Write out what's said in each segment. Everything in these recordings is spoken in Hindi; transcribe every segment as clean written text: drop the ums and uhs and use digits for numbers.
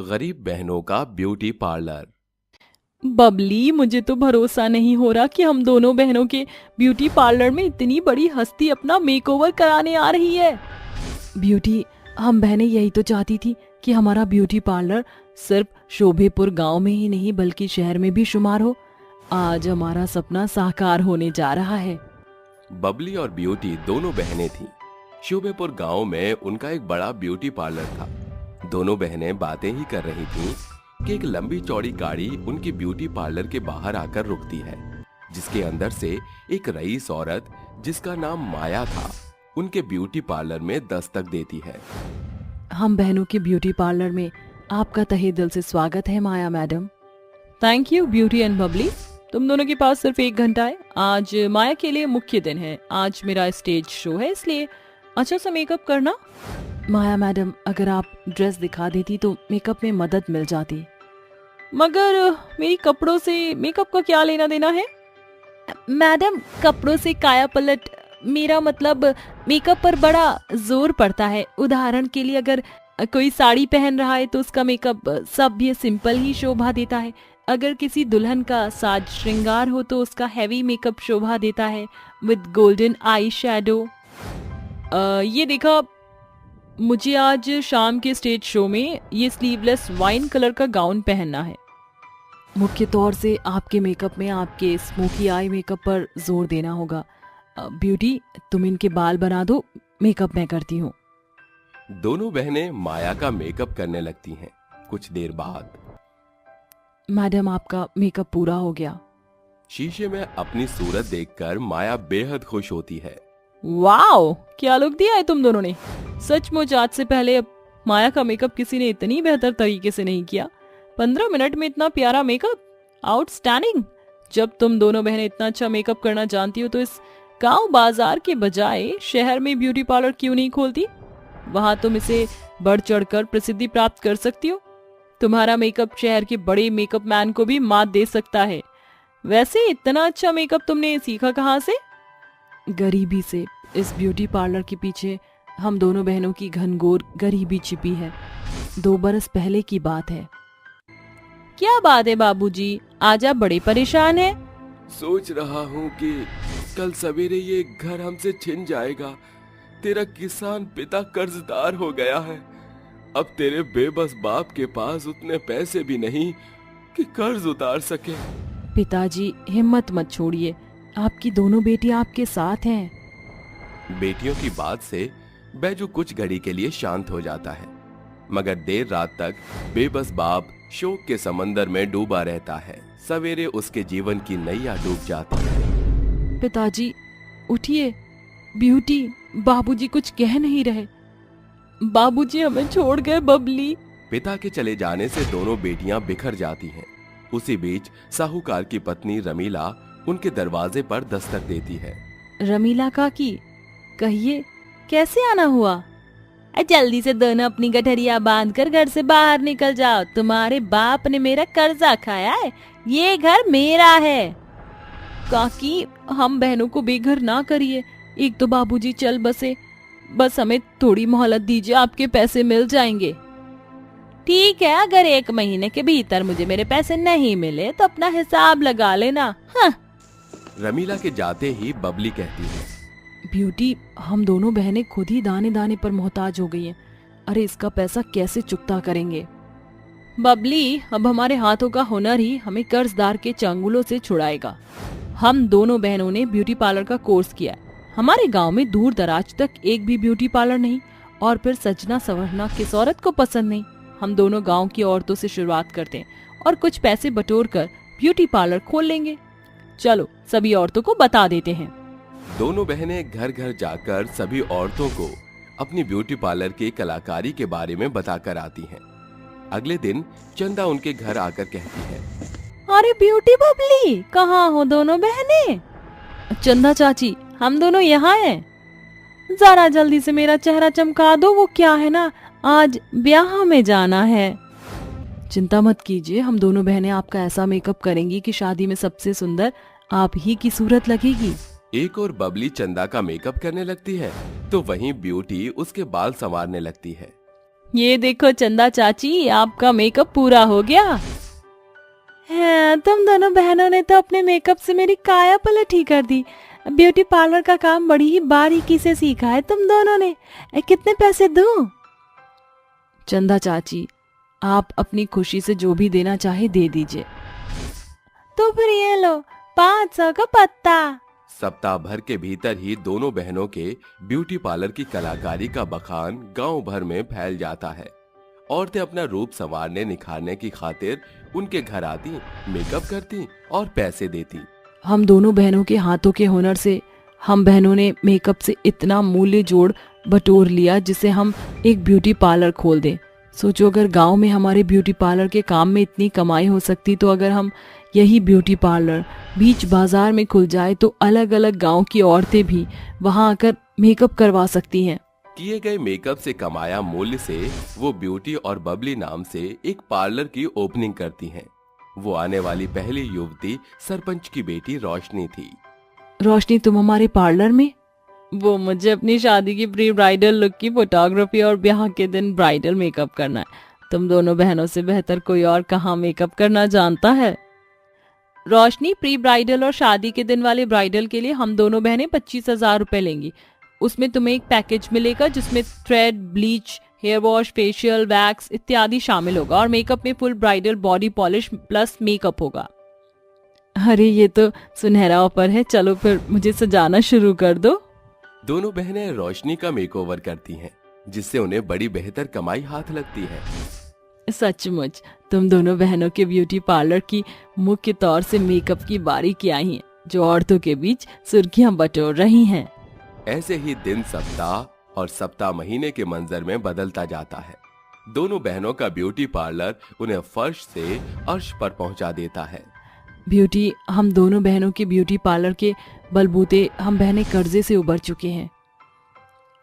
गरीब बहनों का ब्यूटी पार्लर। बबली, मुझे तो भरोसा नहीं हो रहा कि हम दोनों बहनों के ब्यूटी पार्लर में इतनी बड़ी हस्ती अपना मेकओवर कराने आ रही है। ब्यूटी, हम बहनें यही तो चाहती थी कि हमारा ब्यूटी पार्लर सिर्फ शोभेपुर गांव में ही नहीं बल्कि शहर में भी शुमार हो। आज हमारा सपना साकार होने जा रहा है। बबली और ब्यूटी दोनों बहनें थीं। शोभेपुर गांव में उनका एक बड़ा ब्यूटी पार्लर था। दोनों बहनें बातें ही कर रही थीं कि एक लंबी चौड़ी गाड़ी उनकी ब्यूटी पार्लर के बाहर आकर रुकती है, जिसके अंदर से एक रईस औरत जिसका नाम माया था उनके ब्यूटी पार्लर में दस्तक देती है। हम बहनों के ब्यूटी पार्लर में आपका तहे दिल से स्वागत है Maya madam. Thank you beauty and bubbly. तुम दोनों के पास सिर्फ 1 घंटा है। आज माया के लिए मुख्य दिन है। आज मेरा स्टेज शो है, इसलिए अच्छा सा मेकअप करना। माया मैडम, अगर आप ड्रेस दिखा देती तो मेकअप में मदद मिल जाती। मगर मेरी कपड़ों से मेकअप का क्या लेना देना है? मैडम, कपड़ों से काया पलट, मेरा मतलब मेकअप पर बड़ा जोर पड़ता है। उदाहरण के लिए अगर कोई साड़ी पहन रहा है तो उसका मेकअप सभ्य सिंपल ही शोभा देता है। अगर किसी दुल्हन का साज श्रृंगार हो तो उसका हैवी मेकअप शोभा देता है विद गोल्डन आई शैडो। ये देखा, मुझे आज शाम के स्टेज शो में ये स्लीवलेस वाइन कलर का गाउन पहनना है। मुख्य तौर से आपके मेकअप में आपके स्मोकी आई मेकअप पर जोर देना होगा। ब्यूटी, तुम इनके बाल बना दो, मेकअप मैं करती हूँ। दोनों बहनें माया का मेकअप करने लगती हैं। कुछ देर बाद मैडम, आपका मेकअप पूरा हो गया। शीशे में अपनी सूरत देखकर माया बेहद खुश होती है। वाओ, क्या लुक दिया है तुम दोनों ने। सचमुच आज से पहले अब माया का मेकअप किसी ने इतनी बेहतर तरीके से नहीं किया। 15 मिनट में इतना प्यारा मेकअप, आउटस्टैंडिंग। जब तुम दोनों बहनें इतना अच्छा मेकअप करना जानती हो तो इस गांव बाजार के बजाय शहर में ब्यूटी पार्लर क्यों नहीं खोलती? वहां तुम इसे बढ़ चढ़कर प्रसिद्धि प्राप्त कर सकती हो। तुम्हारा मेकअप शहर के बड़े मेकअप मैन को भी मात दे सकता है। वैसे इतना अच्छा मेकअप तुमने सीखा कहाँ से? गरीबी से। इस ब्यूटी पार्लर के पीछे हम दोनों बहनों की घनघोर गरीबी छिपी है। 2 बरस पहले की बात है। क्या बात है बाबूजी, आज आप बड़े परेशान हैं? सोच रहा हूँ कि कल सवेरे ये घर हमसे छिन जाएगा। तेरा किसान पिता कर्जदार हो गया है। अब तेरे बेबस बाप के पास उतने पैसे भी नहीं कि कर्ज उतार सके। पिताजी, हिम्मत मत छोड़िए, आपकी दोनों बेटियां आपके साथ हैं। बेटियों की बात से बैजू कुछ घड़ी के लिए शांत हो जाता है, मगर देर रात तक बेबस बाप शोक के समंदर में डूबा रहता है। सवेरे उसके जीवन की नैया डूब जाती है। पिताजी उठिए। ब्यूटी, बाबूजी कुछ कह नहीं रहे। बाबूजी हमें छोड़ गए बबली। पिता के चले जाने से दोनों बेटियां बिखर जाती हैं। उसी बीच साहूकार की पत्नी रमीला उनके दरवाजे पर दस्तक देती है। रमीला काकी, कहिए कैसे आना हुआ? जल्दी से दोनों अपनी गठरिया बांधकर घर से बाहर निकल जाओ। तुम्हारे बाप ने मेरा कर्जा खाया है, ये घर मेरा है। काकी, हम बहनों को बेघर ना करिए। एक तो बाबूजी चल बसे, बस हमें थोड़ी मोहलत दीजिए, आपके पैसे मिल जाएंगे। ठीक है, अगर 1 महीने के भीतर मुझे मेरे पैसे नहीं मिले तो अपना हिसाब लगा लेना। हाँ। रमीला के जाते ही बबली कहती है, ब्यूटी, हम दोनों बहनें खुद ही दाने दाने पर मोहताज हो गई हैं। अरे इसका पैसा कैसे चुकता करेंगे? बबली, अब हमारे हाथों का हुनर ही हमें कर्जदार के चंगुलों से छुड़ाएगा। हम दोनों बहनों ने ब्यूटी पार्लर का कोर्स किया है। हमारे गांव में दूर दराज तक एक भी ब्यूटी पार्लर नहीं, और फिर सजना संवरना किस औरत को पसंद नहीं। हम दोनों गांव की औरतों से शुरुआत करते हैं और कुछ पैसे बटोर कर ब्यूटी पार्लर खोल लेंगे। चलो सभी औरतों को बता देते हैं। दोनों बहनें घर घर जाकर सभी औरतों को अपनी ब्यूटी पार्लर की कलाकारी के बारे में बताकर आती हैं। अगले दिन चंदा उनके घर आकर कहती है, अरे ब्यूटी बबली, कहाँ हो दोनों बहनें? चंदा चाची, हम दोनों यहाँ हैं। जरा जल्दी से मेरा चेहरा चमका दो। वो क्या है ना, आज ब्याह में जाना है। चिंता मत कीजिए, हम दोनों बहनें आपका ऐसा मेकअप करेंगी कि शादी में सबसे सुंदर आप ही की सूरत लगेगी। एक और बबली चंदा का मेकअप करने लगती है तो वहीं ब्यूटी उसके बाल संवारने लगती है। ये देखो चंदा चाची, आपका मेकअप पूरा हो गया है। तुम दोनों बहनों ने तो अपने मेकअप से मेरी काया पलट ही कर दी। ब्यूटी पार्लर का काम बड़ी ही बारीकी से सीखा है तुम दोनों ने। कितने पैसे दूं? चंदा चाची, आप अपनी खुशी से जो भी देना चाहे दे दीजिए। तो फिर ये लो 500 का पत्ता। सप्ताह भर के भीतर ही दोनों बहनों के ब्यूटी पार्लर की कलाकारी का बखान गांव भर में फैल जाता है। औरतें अपना रूप संवारने निखारने की खातिर उनके घर आती, मेकअप करती और पैसे देती। हम दोनों बहनों के हाथों के हुनर से हम बहनों ने मेकअप से इतना मूल्य जोड़ बटोर लिया जिसे हम एक ब्यूटी पार्लर खोल दें। सोचो, अगर गांव में हमारे ब्यूटी पार्लर के काम में इतनी कमाई हो सकती, तो अगर हम यही ब्यूटी पार्लर बीच बाजार में खुल जाए तो अलग अलग गांव की औरतें भी वहां आकर मेकअप करवा सकती हैं। किए गए मेकअप से कमाया मूल्य से वो ब्यूटी और बबली नाम से एक पार्लर की ओपनिंग करती हैं। वो आने वाली पहली युवती सरपंच की बेटी रोशनी थी। रोशनी, तुम हमारे पार्लर में? वो मुझे अपनी शादी की प्री ब्राइडल लुक की फोटोग्राफी और ब्याह के दिन ब्राइडल मेकअप करना है। तुम दोनों बहनों से बेहतर कोई और कहाँ मेकअप करना जानता है? रोशनी, प्री ब्राइडल और शादी के दिन वाले ब्राइडल के लिए हम दोनों बहनें 25,000 रुपए लेंगी। उसमें तुम्हें एक पैकेज मिलेगा जिसमें thread, bleach, hair wash, facial, wax इत्यादि शामिल होगा और मेकअप में full bridal body polish plus makeup होगा। अरे ये तो सुनहरा ऑफर है, चलो फिर मुझे सजाना शुरू कर दो। दोनों बहनें रोशनी का मेकओवर करती हैं, जिससे उन्हें बड़ी बेहतर कमाई हाथ लगती है। सचमुच तुम दोनों बहनों के ब्यूटी पार्लर की मुख्य तौर से मेकअप की बारीकियां हैं जो औरतों के बीच सुर्खियां बटोर रही हैं। ऐसे ही दिन सप्ताह और सप्ताह महीने के मंजर में बदलता जाता है। दोनों बहनों का ब्यूटी पार्लर उन्हें फर्श से अर्श पर पहुंचा देता है। ब्यूटी, हम दोनों बहनों के ब्यूटी पार्लर के बलबूते हम बहनें कर्जे से उबर चुके हैं।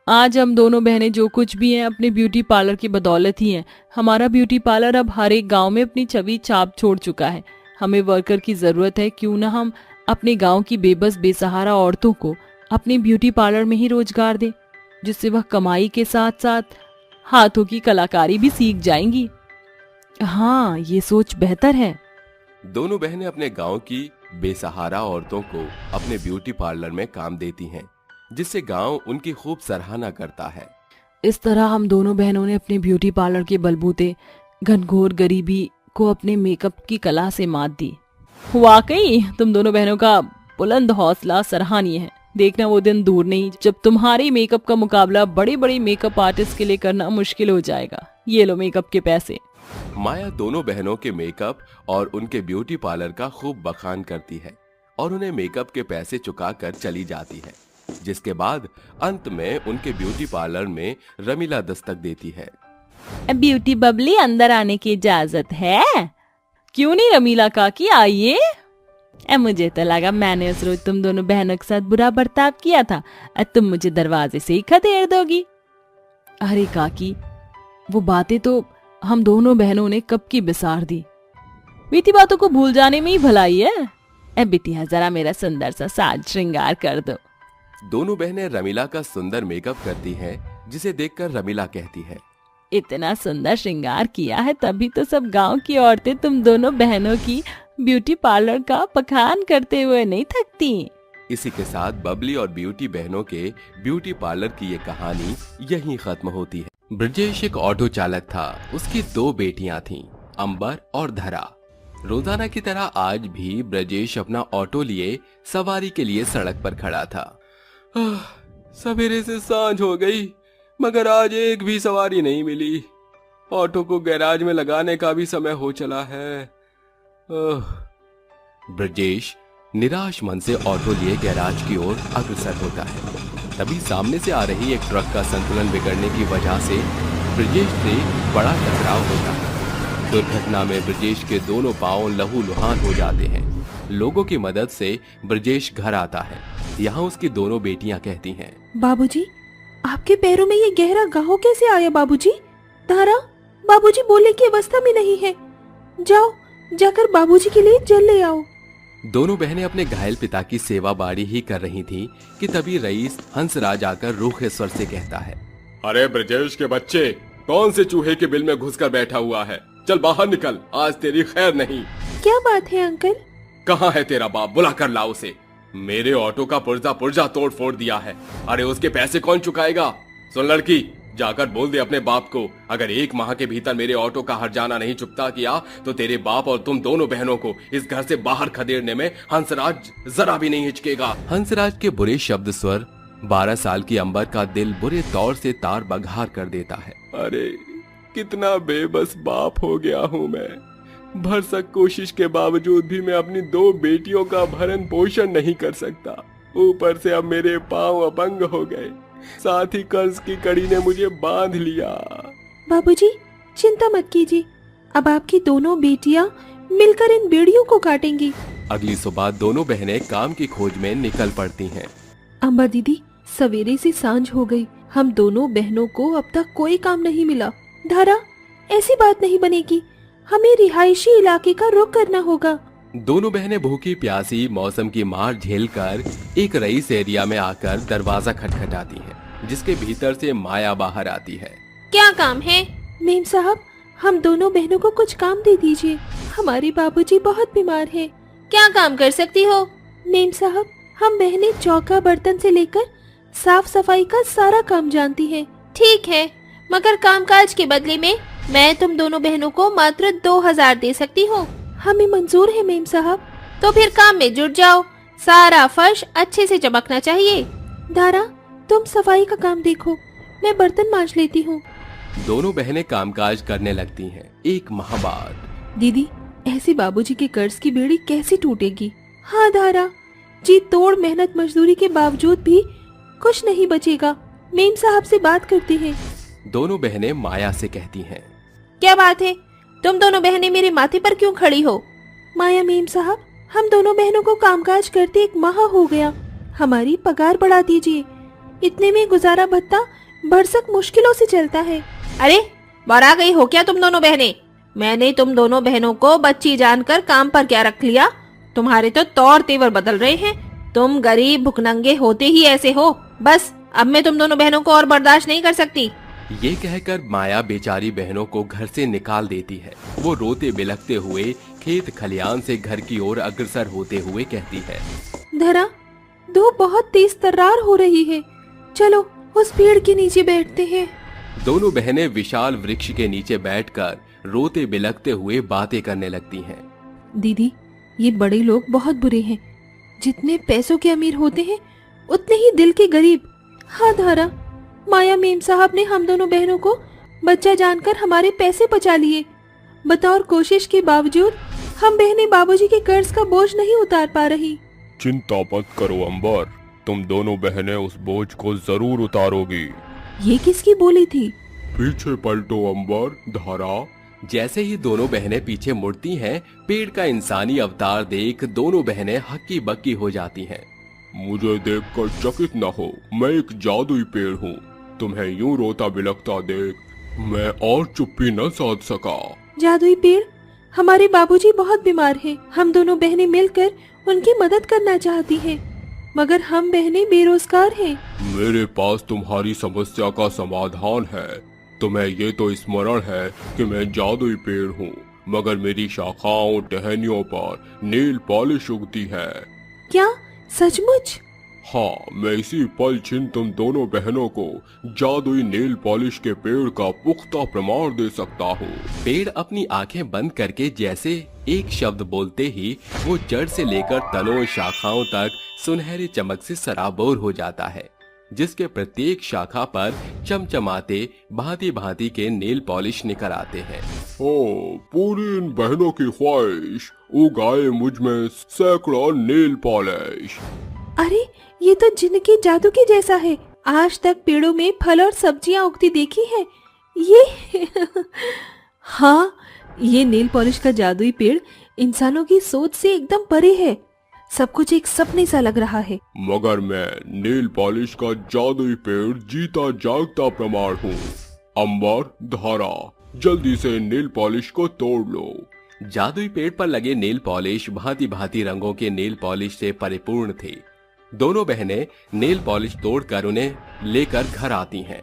आज हम दोनों बहनें जो कुछ भी हैं अपने ब्यूटी पार्लर की बदौलत ही हैं। हमारा ब्यूटी पार्लर अब हर एक गांव में अपनी छवि छाप छोड़ चुका है। हमें वर्कर की जरूरत है, क्यों ना हम अपने गांव की बेबस बेसहारा औरतों को अपने ब्यूटी पार्लर में ही रोजगार दें, जिससे वह कमाई के साथ साथ हाथों की कलाकारी भी सीख जाएंगी। हाँ, ये सोच बेहतर है। दोनों बहनें अपने गांव की बेसहारा औरतों को अपने ब्यूटी पार्लर में काम देती हैं, जिससे गांव उनकी खूब सराहना करता है। इस तरह हम दोनों बहनों ने अपने ब्यूटी पार्लर के बलबूते घनघोर गरीबी को अपने मेकअप की कला से मात दी। वाकई तुम दोनों बहनों का बुलंद हौसला सराहनीय है। देखना वो दिन दूर नहीं जब तुम्हारे मेकअप का मुकाबला बड़े बड़े मेकअप आर्टिस्ट के लिए करना मुश्किल हो जाएगा। ये लो मेकअप के पैसे। माया दोनों बहनों के मेकअप और उनके ब्यूटी पार्लर का खूब बखान करती है और उन्हें मेकअप के पैसे चुका कर चली जाती है, जिसके बाद अंत में उनके ब्यूटी पार्लर में रमीला दस्तक देती है। ब्यूटी बबली, अंदर आने की इजाजत है? क्यों नहीं रमीला काकी, आइए। मुझे तो लगा मैंने उस रोज तुम दोनों बहनों के साथ बुरा बर्ताव किया था, तुम मुझे दरवाजे से ही खदेड़ दोगी। अरे काकी, वो बातें तो हम दोनों बहनों ने कब की बिसार दी। बीती बातों को भूल जाने में ही भलाई है। बिटिया, जरा मेरा सुंदर सा साज श्रृंगार कर दो। दोनों बहनें रमीला का सुंदर मेकअप करती हैं, जिसे देखकर रमीला कहती है, इतना सुंदर श्रृंगार किया है तभी तो सब गांव की औरतें तुम दोनों बहनों की ब्यूटी पार्लर का बखान करते हुए नहीं थकती। इसी के साथ बबली और ब्यूटी बहनों के ब्यूटी पार्लर की ये कहानी यहीं खत्म होती है। ब्रजेश एक ऑटो चालक था। उसकी 2 बेटियां थीं, अंबर और धरा। रोजाना की तरह आज भी ब्रजेश अपना ऑटो लिए सवारी के लिए सड़क पर खड़ा था। सवेरे से सांझ हो गई, मगर आज एक भी सवारी नहीं मिली। ऑटो को गैराज में लगाने का भी समय हो चला है। ब्रजेश निराश मन से ऑटो लिए गैराज की ओर अग्रसर होता है। तभी सामने से आ रही एक ट्रक का संतुलन बिगड़ने की वजह से ब्रजेश से बड़ा टकराव होता है। दुर्घटना में ब्रजेश के दोनों पांव लहूलुहान हो जाते हैं। लोगों की मदद से ब्रजेश घर आता है। यहाँ उसकी दोनों बेटियां कहती हैं, बाबूजी, आपके पैरों में ये गहरा घाव कैसे आया बाबूजी? तारा, बाबूजी बोलने की अवस्था में नहीं है। जाओ, जाकर बाबूजी के लिए जल ले आओ। दोनों बहनें अपने घायल पिता की सेवा बाड़ी ही कर रही थीं कि तभी रईस हंसराज आकर रूखे स्वर से कहता है, अरे ब्रजेश के बच्चे, कौन से चूहे के बिल में घुसकर बैठा हुआ है? चल बाहर निकल, आज तेरी खैर नहीं। क्या बात है अंकल? कहाँ है तेरा बाप? बुला कर ला उसे। मेरे ऑटो का पुर्जा पुर्जा तोड़ फोड़ दिया है। अरे उसके पैसे कौन चुकाएगा? सुन लड़की, जाकर बोल दे अपने बाप को, अगर 1 माह के भीतर मेरे ऑटो का हर्जाना नहीं चुकता किया तो तेरे बाप और तुम दोनों बहनों को इस घर से बाहर खदेड़ने में हंसराज जरा भी नहीं हिचकेगा। हंसराज के बुरे शब्द स्वर 12 साल की अंबर का दिल बुरे तौर से तार बघार कर देता है। अरे कितना बेबस बाप हो गया हूँ मैं। भरसक कोशिश के बावजूद भी मैं अपनी 2 बेटियों का भरण पोषण नहीं कर सकता। ऊपर से अब मेरे पांव अपंग हो गए, साथ ही कर्ज की कड़ी ने मुझे बांध लिया। बाबूजी चिंता मत कीजिए, अब आपकी दोनों बेटियां मिलकर इन बेड़ियों को काटेंगी। अगली सुबह दोनों बहनें काम की खोज में निकल पड़ती हैं। अम्बा दीदी, सवेरे से सांझ हो गई, हम दोनों बहनों को अब तक कोई काम नहीं मिला। धारा, ऐसी बात नहीं बनेगी, हमें रिहायशी इलाके का रुख करना होगा। दोनों बहनें भूखी प्यासी मौसम की मार झेलकर एक रईस एरिया में आकर दरवाजा खटखटाती हैं, जिसके भीतर से माया बाहर आती है। क्या काम है? मेम साहब, हम दोनों बहनों को कुछ काम दे दीजिए, हमारे बाबूजी बहुत बीमार हैं। क्या काम कर सकती हो? मेम साहब, हम बहनें चौका बर्तन से लेकर साफ सफाई का सारा काम जानती हैं। ठीक है, मगर कामकाज के बदले में मैं तुम दोनों बहनों को मात्र 2000 दे सकती हूँ। हमें मंजूर है मेम साहब। तो फिर काम में जुट जाओ, सारा फर्श अच्छे से चमकना चाहिए। धारा, तुम सफाई का काम देखो, मैं बर्तन मांज लेती हूँ। दोनों बहनें कामकाज करने लगती हैं। 1 माह बाद। दीदी, ऐसे बाबूजी के कर्ज की बेड़ी कैसे टूटेगी? हाँ धारा जी, तोड़ मेहनत मजदूरी के बावजूद भी कुछ नहीं बचेगा। मेम साहब से बात करते हैं। दोनों बहनें माया से कहती हैं। क्या बात है, तुम दोनों बहनें मेरे माथे पर क्यों खड़ी हो? माया मेम साहब, हम दोनों बहनों को कामकाज करते 1 माह हो गया, हमारी पगार बढ़ा दीजिए। इतने में गुजारा भत्ता भरसक मुश्किलों से चलता है। अरे बरा गई हो क्या तुम दोनों बहनें? मैंने तुम दोनों बहनों को बच्ची जानकर काम पर क्या रख लिया? तुम्हारे तो तौर तेवर बदल रहे हैं। तुम गरीब भुखनंगे होते ही ऐसे हो। बस अब मैं तुम दोनों बहनों को और बर्दाश्त नहीं कर सकती। ये कहकर माया बेचारी बहनों को घर से निकाल देती है। वो रोते बिलखते हुए खेत खलियान से घर की ओर अग्रसर होते हुए कहती है। धरा, धूप बहुत तेज तर्रार हो रही है, चलो उस पेड़ के नीचे बैठते हैं। दोनों बहनें विशाल वृक्ष के नीचे बैठकर रोते बिलखते हुए बातें करने लगती हैं। दीदी, ये बड़े लोग बहुत बुरे हैं, जितने पैसों के अमीर होते हैं उतने ही दिल के गरीब। हाँ धारा, माया मेम साहब ने हम दोनों बहनों को बच्चा जानकर हमारे पैसे बचा लिए। बतौर कोशिश के बावजूद हम बहनें बाबूजी के कर्ज का बोझ नहीं उतार पा रही। चिंता मत करो अंबर, तुम दोनों बहनें उस बोझ को जरूर उतारोगी। ये किसकी बोली थी? पीछे पलटो अंबर, धारा। जैसे ही दोनों बहनें पीछे मुड़ती हैं, पेड़ का इंसानी अवतार देख दोनों बहनें हक्की बक्की हो जाती हैं। मुझे देखकर चकित न हो, मैं एक जादुई पेड़ हूँ। तुम्हें यूं रोता बिलखता देख मैं और चुप्पी न साध सका। जादुई पेड़, हमारे बाबूजी बहुत बीमार हैं। हम दोनों बहनें मिलकर उनकी मदद करना चाहती हैं, मगर हम बहनें बेरोजगार हैं। मेरे पास तुम्हारी समस्या का समाधान है। तुम्हें ये तो स्मरण है कि मैं जादुई पेड़ हूँ, मगर मेरी शाखाओं टहनियों पर नील पॉलिश उगती है। क्या सचमुच? हाँ, मैं इसी पल छिन तुम दोनों बहनों को जादुई नील पॉलिश के पेड़ का पुख्ता प्रमाण दे सकता हूँ। पेड़ अपनी आंखें बंद करके जैसे एक शब्द बोलते ही वो जड़ से लेकर तनों शाखाओं तक सुनहरी चमक से सराबोर हो जाता है, जिसके प्रत्येक शाखा पर चमचमाते भांति भांति के नेल पॉलिश निकल आते हैं। ओ, पूरी इन बहनों की ख्वाहिश उगाए मुझ में सैकड़ों नेल पॉलिश। अरे ये तो जिनके जादू के जैसा है। आज तक पेड़ों में फल और सब्जियां उगती देखी है ये। हाँ, ये नेल पॉलिश का जादुई पेड़ इंसानों की सोच से एकदम परे है। सब कुछ एक सपने सा लग रहा है। मगर मैं नेल पॉलिश का जादुई पेड़ जीता जागता प्रमाण हूँ। अंबर, धारा, जल्दी से नेल पॉलिश को तोड़ लो। जादुई पेड़ पर लगे नेल पॉलिश भांति भांति रंगों के नेल पॉलिश से परिपूर्ण थे। दोनों बहनें नेल पॉलिश तोड़कर उन्हें लेकर घर आती हैं।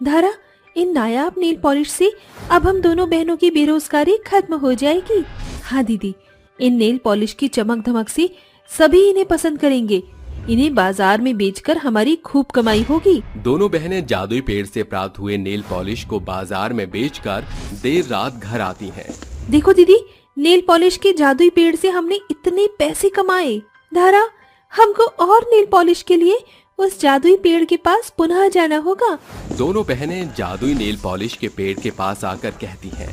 धारा, इन नायाब नेल पॉलिश से अब हम दोनों बहनों की बेरोजगारी खत्म हो जाएगी। हाँ दीदी, इन नेल पॉलिश की चमक धमक से सभी इन्हें पसंद करेंगे। इन्हें बाजार में बेचकर हमारी खूब कमाई होगी। दोनों बहनें जादुई पेड़ से प्राप्त हुए नेल पॉलिश को बाजार में बेचकर देर रात घर आती हैं। देखो दीदी, नेल पॉलिश के जादुई पेड़ से हमने इतने पैसे कमाए। धारा, हमको और नेल पॉलिश के लिए उस जादुई पेड़ के पास पुनः जाना होगा। दोनों बहनें जादुई नेल पॉलिश के पेड़ के पास आकर कहती हैं,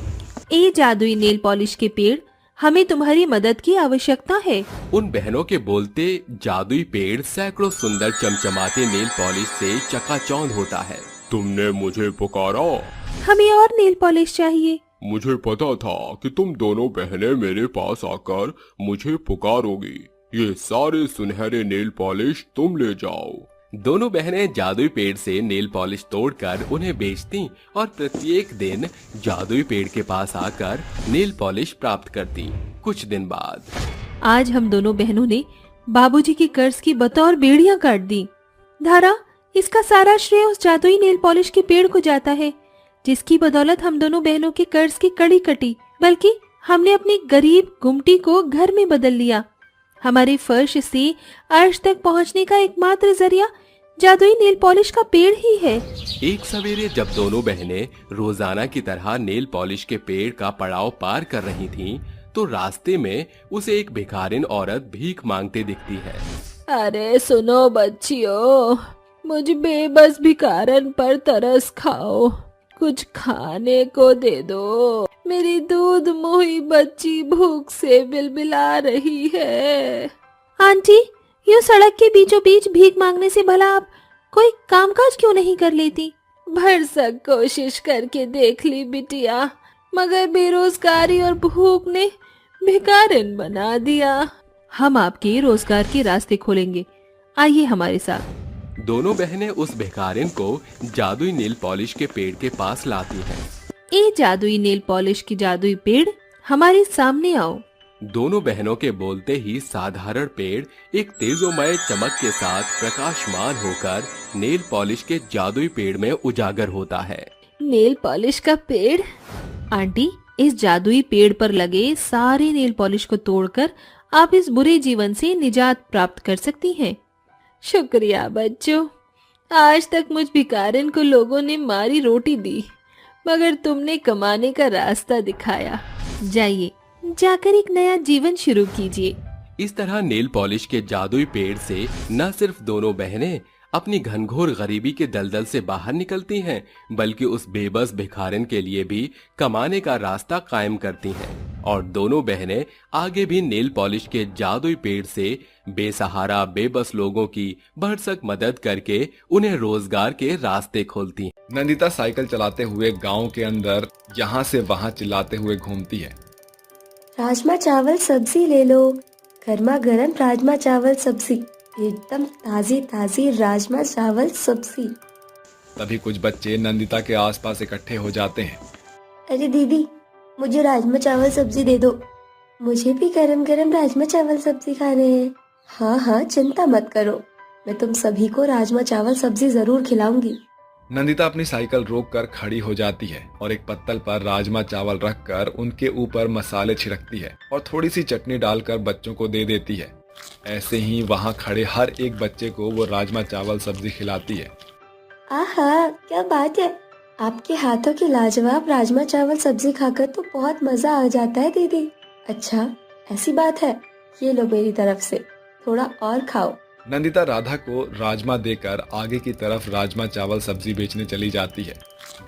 ए जादुई नेल पॉलिश के पेड़, हमें तुम्हारी मदद की आवश्यकता है। उन बहनों के बोलते जादुई पेड़ सैकड़ों सुंदर चमचमाते नेल पॉलिश से चकाचौंध होता है। तुमने मुझे पुकारा? हमें और नेल पॉलिश चाहिए। मुझे पता था कि तुम दोनों बहनें मेरे पास आकर मुझे पुकारोगी। ये सारे सुनहरे नेल पॉलिश तुम ले जाओ। दोनों बहनें जादुई पेड़ से नेल पॉलिश तोड़कर उन्हें बेचती और प्रत्येक दिन जादुई पेड़ के पास आकर नेल पॉलिश प्राप्त करती। कुछ दिन बाद आज हम दोनों बहनों ने बाबूजी के कर्ज की बतौर बेड़ियां काट दी। धारा, इसका सारा श्रेय उस जादुई नेल पॉलिश के पेड़ को जाता है, जिसकी बदौलत हम दोनों बहनों के कर्ज की कड़ी कटी, बल्कि हमने अपनी गरीब गुमटी को घर में बदल लिया। हमारे फर्श से अर्श तक पहुंचने का एकमात्र जरिया जादुई नेल पॉलिश का पेड़ ही है। एक सवेरे जब दोनों बहनें रोजाना की तरह नेल पॉलिश के पेड़ का पड़ाव पार कर रही थीं, तो रास्ते में उसे एक भिखारिन औरत भीख मांगते दिखती है। अरे सुनो बच्चियों, मुझ बेबस भिखारन पर तरस खाओ, कुछ खाने को दे दो। मेरी दूध मुही बच्ची भूख से बिलबिला रही है। आंटी, यूं सड़क के बीचों बीच भीख मांगने से भला आप कोई कामकाज क्यों नहीं कर लेती? भरसक कोशिश करके देख ली बिटिया, मगर बेरोजगारी और भूख ने भिखारिन बना दिया। हम आपके रोजगार के रास्ते खोलेंगे, आइए हमारे साथ। दोनों बहनें उस भिखारिन को जादुई नेल पॉलिश के पेड़ के पास लाती हैं। ए जादुई नेल पॉलिश की जादुई पेड़, हमारे सामने आओ। दोनों बहनों के बोलते ही साधारण पेड़ एक तेजोमय चमक के साथ प्रकाशमान होकर नेल पॉलिश के जादुई पेड़ में उजागर होता है। नेल पॉलिश का पेड़? आंटी, इस जादुई पेड़ पर लगे सारे नेल पॉलिश को तोड़कर आप इस बुरे जीवन से निजात प्राप्त कर सकती हैं। शुक्रिया बच्चों, आज तक मुझ भिखारिन को लोगों ने मारी रोटी दी, मगर तुमने कमाने का रास्ता दिखाया। जाइए, जाकर एक नया जीवन शुरू कीजिए। इस तरह नेल पॉलिश के जादुई पेड़ से न सिर्फ दोनों बहनें अपनी घनघोर गरीबी के दलदल से बाहर निकलती हैं, बल्कि उस बेबस भिखारिन के लिए भी कमाने का रास्ता कायम करती हैं। और दोनों बहनें आगे भी नेल पॉलिश के जादुई पेड़ से बेसहारा बेबस लोगों की भरसक मदद करके उन्हें रोजगार के रास्ते खोलती हैं। नंदिता साइकिल चलाते हुए गांव के अंदर यहाँ से वहाँ चिल्लाते हुए घूमती है। राजमा चावल सब्जी ले लो, गर्मा गर्म राजमा चावल सब्जी, एकदम ताजी ताजी राजमा चावल सब्जी। तभी कुछ बच्चे नंदिता के आसपास इकट्ठे हो जाते हैं। अरे दीदी, मुझे राजमा चावल सब्जी दे दो, मुझे भी गरम गरम राजमा चावल सब्जी खाने हैं। हाँ हाँ, चिंता मत करो, मैं तुम सभी को राजमा चावल सब्जी जरूर खिलाऊंगी। नंदिता अपनी साइकिल रोककर खड़ी हो जाती है और एक पत्तल पर राजमा चावल रखकर उनके ऊपर मसाले छिड़कती है और थोड़ी सी चटनी डालकर बच्चों को दे देती है। ऐसे ही वहाँ खड़े हर एक बच्चे को वो राजमा चावल सब्जी खिलाती है। आहा, क्या बात है, आपके हाथों की लाजवाब राजमा चावल सब्जी खाकर तो बहुत मजा आ जाता है दीदी। अच्छा, ऐसी बात है, ये लो मेरी तरफ से, थोड़ा और खाओ। नंदिता राधा को राजमा देकर आगे की तरफ राजमा चावल सब्जी बेचने चली जाती है।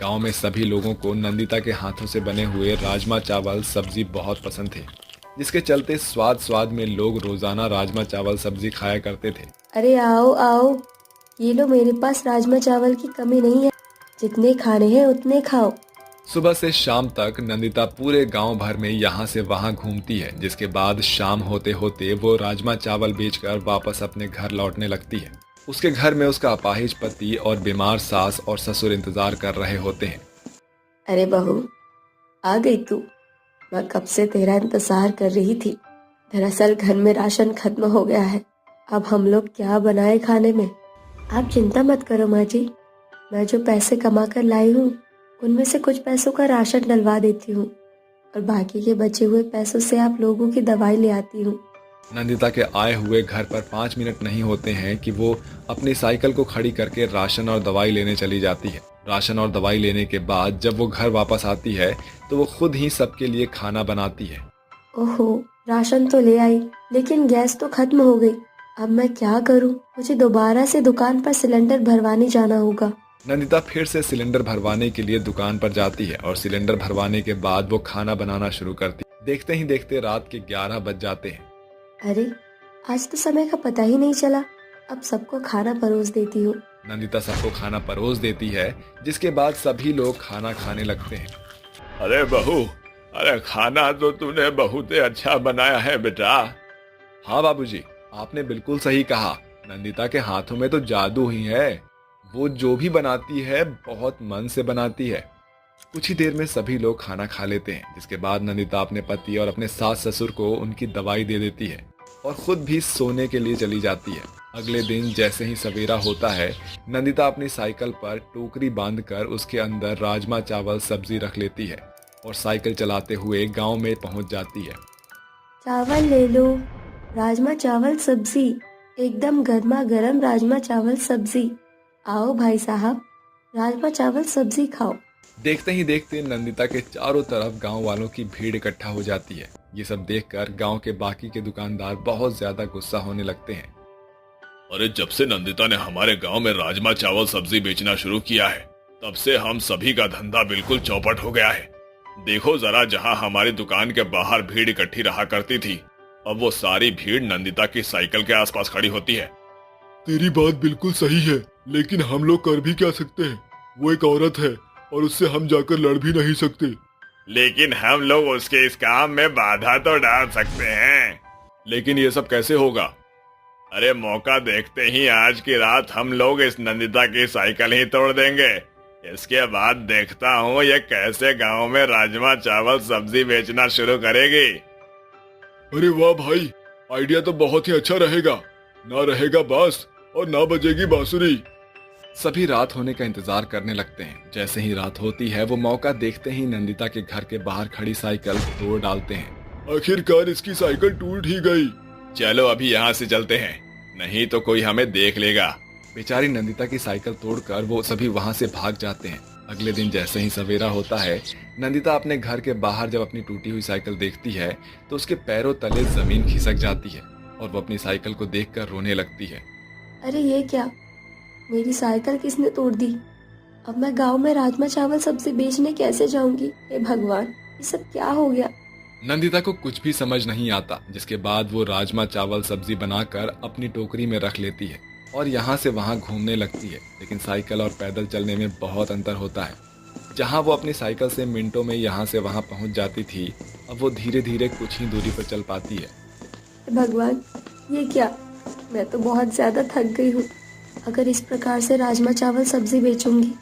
गांव में सभी लोगों को नंदिता के हाथों से बने हुए राजमा चावल सब्जी बहुत पसंद थे, जिसके चलते स्वाद स्वाद में लोग रोजाना राजमा चावल सब्जी खाया करते थे। अरे आओ आओ, ये लो, मेरे पास राजमा चावल की कमी नहीं है, जितने खाने हैं उतने खाओ। सुबह से शाम तक नंदिता पूरे गांव भर में यहाँ से वहाँ घूमती है, जिसके बाद शाम होते होते वो राजमा चावल बेचकर वापस अपने घर लौटने लगती है। उसके घर में उसका अपाहिज पति और बीमार सास और ससुर इंतजार कर रहे होते हैं। अरे बहू, आ गई तू, मैं कब से तेरा इंतजार कर रही थी। दरअसल घर में राशन खत्म हो गया है, अब हम लोग क्या बनाए खाने में। आप चिंता मत करो माँ जी, मैं जो पैसे कमा कर लाई हूँ उनमें से कुछ पैसों का राशन डलवा देती हूँ और बाकी के बचे हुए पैसों से आप लोगों की दवाई ले आती हूँ। नंदिता के आए हुए घर पर 5 मिनट नहीं होते हैं कि वो अपनी साइकिल को खड़ी करके राशन और दवाई लेने चली जाती है। राशन और दवाई लेने के बाद जब वो घर वापस आती है तो वो खुद ही सबके लिए खाना बनाती है। ओहो, राशन तो ले आई लेकिन गैस तो खत्म हो गई। अब मैं क्या करूँ? मुझे दोबारा से दुकान पर सिलेंडर भरवाने जाना होगा। नंदिता फिर से सिलेंडर भरवाने के लिए दुकान पर जाती है और सिलेंडर भरवाने के बाद वो खाना बनाना शुरू करती है। देखते ही देखते रात के 11 बज जाते हैं। अरे, आज तो समय का पता ही नहीं चला। अब सबको खाना परोस देती हूँ। नंदिता सबको खाना परोस देती है, जिसके बाद सभी लोग खाना खाने लगते हैं। अरे बहू, अरे खाना तो तूने बहुत ही अच्छा बनाया है बेटा। हाँ बाबूजी, आपने बिल्कुल सही कहा। नंदिता के हाथों में तो जादू ही है। वो जो भी बनाती है बहुत मन से बनाती है। कुछ ही देर में सभी लोग खाना खा लेते हैं, जिसके बाद नंदिता अपने पति और अपने सास ससुर को उनकी दवाई दे देती है और खुद भी सोने के लिए चली जाती है। अगले दिन जैसे ही सवेरा होता है, नंदिता अपनी साइकिल पर टोकरी बांधकर उसके अंदर राजमा चावल सब्जी रख लेती है और साइकिल चलाते हुए गांव में पहुंच जाती है। चावल ले लो, राजमा चावल सब्जी, एकदम गर्मा गर्म राजमा चावल सब्जी। आओ भाई साहब, राजमा चावल सब्जी खाओ। देखते ही देखते नंदिता के चारों तरफ गांव वालों की भीड़ इकट्ठा हो जाती है। ये सब देखकर गांव के बाकी के दुकानदार बहुत ज्यादा गुस्सा होने लगते हैं। अरे जब से नंदिता ने हमारे गांव में राजमा चावल सब्जी बेचना शुरू किया है, तब से हम सभी का धंधा बिल्कुल चौपट हो गया है। देखो जरा, जहां हमारी दुकान के बाहर भीड़ इकट्ठी रहा करती थी, अब वो सारी भीड़ नंदिता की साइकिल के आसपास खड़ी होती है। तेरी बात बिल्कुल सही है, लेकिन हम लोग कर भी क्या सकते हैं? वो एक औरत है और उससे हम जाकर लड़ भी नहीं सकते। लेकिन हम लोग उसके इस काम में बाधा तो डाल सकते हैं। लेकिन ये सब कैसे होगा? अरे मौका देखते ही आज की रात हम लोग इस नंदिता की साइकिल ही तोड़ देंगे। इसके बाद देखता हूँ ये कैसे गांव में राजमा चावल सब्जी बेचना शुरू करेगी। अरे वाह भाई, आइडिया तो बहुत ही अच्छा रहेगा। ना रहेगा बांस और ना बजेगी बांसुरी। सभी रात होने का इंतजार करने लगते हैं। जैसे ही रात होती है, वो मौका देखते ही नंदिता के घर के बाहर खड़ी साइकिल तोड़ डालते हैं। आखिरकार इसकी साइकिल टूट ही गई। चलो अभी यहाँ से चलते हैं, नहीं तो कोई हमें देख लेगा। बेचारी नंदिता की साइकिल तोड़कर वो सभी वहां से भाग जाते हैं। अगले दिन जैसे ही सवेरा होता है, नंदिता अपने घर के बाहर जब अपनी टूटी हुई साइकिल देखती है तो उसके पैरों तले जमीन खिसक जाती है और वो अपनी साइकिल को देखकर रोने लगती है। अरे ये क्या, मेरी साइकिल किसने तोड़ दी? अब मैं गांव में राजमा चावल सब्जी बेचने कैसे जाऊंगी? हे भगवान, ये सब क्या हो गया? नंदिता को कुछ भी समझ नहीं आता, जिसके बाद वो राजमा चावल सब्जी बनाकर अपनी टोकरी में रख लेती है और यहाँ से वहाँ घूमने लगती है। लेकिन साइकिल और पैदल चलने में बहुत अंतर होता है। जहाँ वो अपनी साइकिल से मिनटों में यहाँ से वहाँ पहुँच जाती थी, अब वो धीरे धीरे कुछ ही दूरी पर चल पाती है। भगवान, ये क्या, मैं तो बहुत ज्यादा थक गई हूँ। अगर इस प्रकार से राजमा चावल सब्जी बेचूंगी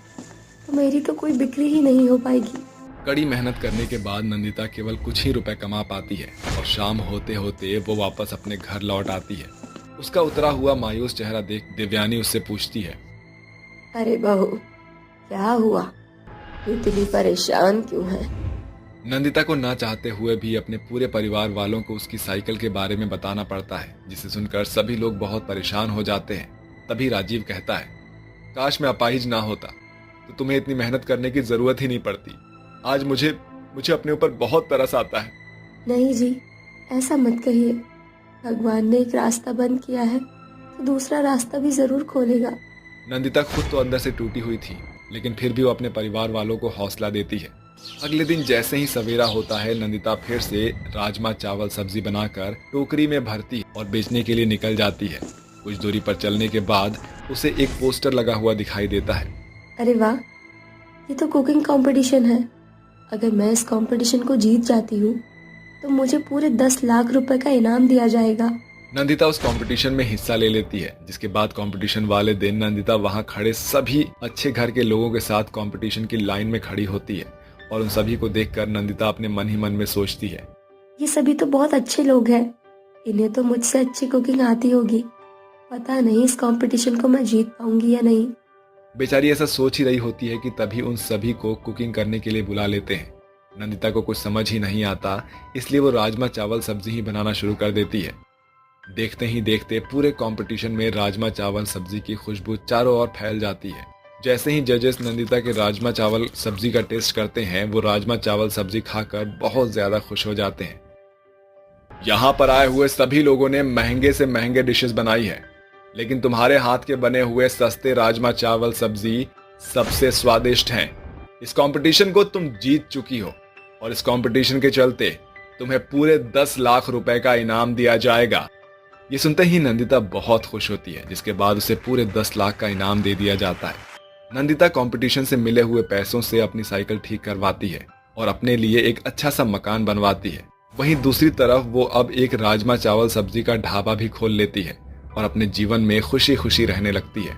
तो मेरी तो कोई बिक्री ही नहीं हो पाएगी। कड़ी मेहनत करने के बाद नंदिता केवल कुछ ही रुपए कमा पाती है और शाम होते होते वो वापस अपने घर लौट आती है। उसका उतरा हुआ मायूस चेहरा देख देवयानी उससे पूछती है, अरे बहू, क्या हुआ? इतनी परेशान क्यों है? नंदिता को ना चाहते हुए भी अपने पूरे परिवार वालों को उसकी साइकिल के बारे में बताना पड़ता है, जिसे सुनकर सभी लोग बहुत परेशान हो जाते हैं। तभी राजीव कहता है, काश मैं अपाहिज ना होता तो तुम्हें इतनी मेहनत करने की जरूरत ही नहीं पड़ती। आज मुझे अपने ऊपर बहुत तरस आता है। नहीं जी, ऐसा मत कहिए। भगवान ने एक रास्ता बंद किया है तो दूसरा रास्ता भी जरूर खोलेगा। नंदिता खुद तो अंदर से टूटी हुई थी, लेकिन फिर भी वो अपने परिवार वालों को हौसला देती है। अगले दिन जैसे ही सवेरा होता है, नंदिता फिर से राजमा चावल सब्जी बनाकर टोकरी में भरती और बेचने के लिए निकल जाती है। कुछ दूरी पर चलने के बाद उसे एक पोस्टर लगा हुआ दिखाई देता है। अरे वाह, ये तो कुकिंग कंपटीशन है। अगर मैं इस कंपटीशन को जीत जाती हूँ तो मुझे पूरे 10 लाख रुपए का इनाम दिया जाएगा। नंदिता उस कंपटीशन में हिस्सा ले लेती है, जिसके बाद कंपटीशन वाले दिन नंदिता वहां खड़े सभी अच्छे घर के लोगों के साथ कंपटीशन की लाइन में खड़ी होती है और उन सभी को देखकर नंदिता अपने मन ही मन में सोचती है, ये सभी तो बहुत अच्छे लोग हैं, इन्हें तो मुझसे अच्छी कुकिंग आती होगी। पता नहीं इस कंपटीशन को मैं जीत पाऊंगी या नहीं। बेचारी ऐसा सोच ही रही होती है कि तभी उन सभी को कुकिंग करने के लिए बुला लेते हैं। नंदिता को कुछ समझ ही नहीं आता, इसलिए वो राजमा चावल सब्जी ही बनाना शुरू कर देती है। देखते ही देखते पूरे कंपटीशन में राजमा चावल सब्जी की खुशबू चारों ओर फैल जाती है। जैसे ही जजेस नंदिता के राजमा चावल सब्जी का टेस्ट करते हैं, वो राजमा चावल सब्जी खाकर बहुत ज्यादा खुश हो जाते हैं। यहाँ पर आए हुए सभी लोगों ने महंगे से महंगे डिशेस बनाई है, लेकिन तुम्हारे हाथ के बने हुए सस्ते राजमा चावल सब्जी सबसे स्वादिष्ट हैं। इस कंपटीशन को तुम जीत चुकी हो और इस कंपटीशन के चलते तुम्हें पूरे 10 लाख रुपए का इनाम दिया जाएगा। ये सुनते ही नंदिता बहुत खुश होती है, जिसके बाद उसे पूरे 10 लाख का इनाम दे दिया जाता है। नंदिता कंपटीशन से मिले हुए पैसों से अपनी साइकिल ठीक करवाती है और अपने लिए एक अच्छा सा मकान बनवाती है। वहीं दूसरी तरफ वो अब एक राजमा चावल सब्जी का ढाबा भी खोल लेती है और अपने जीवन में खुशी खुशी रहने लगती है।